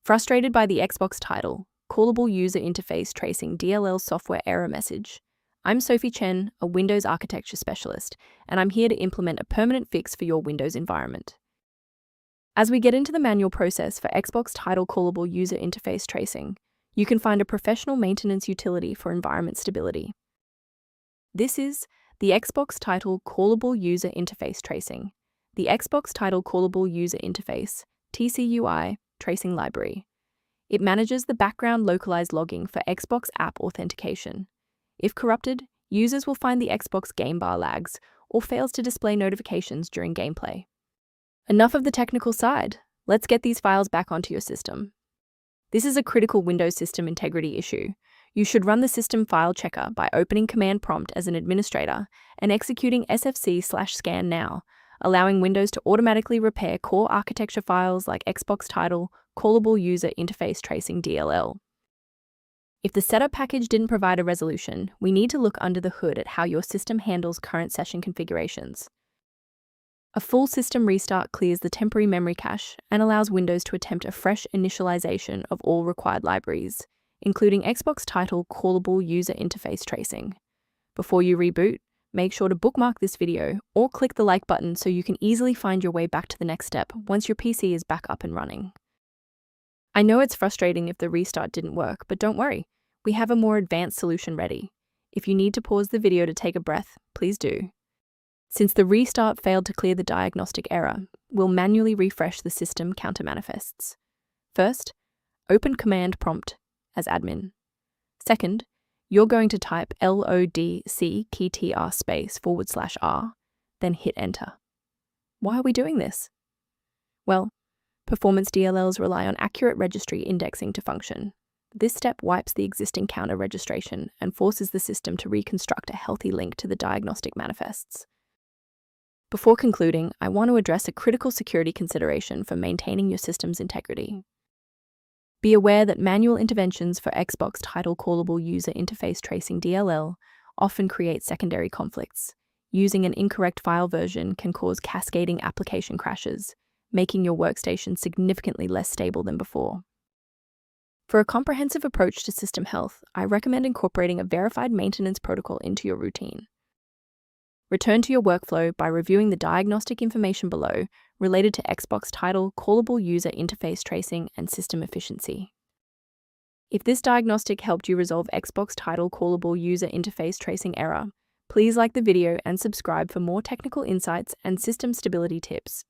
Frustrated by the Xbox title, Callable User Interface Tracing DLL software error message? I'm Sophie Chen, a Windows architecture specialist, and I'm here to implement a permanent fix for your Windows environment. As we get into the manual process for Xbox title Callable User Interface Tracing, you can find a professional maintenance utility for environment stability. This is the Xbox title Callable User Interface Tracing, the Xbox title Callable User Interface TCUI Tracing Library. It manages the background localized logging for Xbox app authentication. If corrupted, users will find the Xbox game bar lags or fails to display notifications during gameplay. Enough of the technical side. Let's get these files back onto your system. This is a critical Windows system integrity issue. You should run the system file checker by opening Command Prompt as an administrator and executing sfc/scan now, allowing Windows to automatically repair core architecture files like Xbox title Callable User Interface Tracing DLL. If the setup package didn't provide a resolution, we need to look under the hood at how your system handles current session configurations. A full system restart clears the temporary memory cache and allows Windows to attempt a fresh initialization of all required libraries, including Xbox title Callable User Interface Tracing. Before you reboot, make sure to bookmark this video or click the like button so you can easily find your way back to the next step once your PC is back up and running. I know it's frustrating if the restart didn't work, but don't worry, we have a more advanced solution ready. If you need to pause the video to take a breath, please do. Since the restart failed to clear the diagnostic error, we'll manually refresh the system counter manifests. First, open Command Prompt as admin. Second, you're going to type lodc_r, then hit enter. Why are we doing this? Well, performance DLLs rely on accurate registry indexing to function. This step wipes the existing counter registration and forces the system to reconstruct a healthy link to the diagnostic manifests. Before concluding, I want to address a critical security consideration for maintaining your system's integrity. Be aware that manual interventions for Xbox title Callable User Interface Tracing DLL often create secondary conflicts. Using an incorrect file version can cause cascading application crashes, making your workstation significantly less stable than before. For a comprehensive approach to system health, I recommend incorporating a verified maintenance protocol into your routine. Return to your workflow by reviewing the diagnostic information below related to Xbox title Callable User Interface Tracing and system efficiency. If this diagnostic helped you resolve Xbox title Callable User Interface Tracing error, please like the video and subscribe for more technical insights and system stability tips.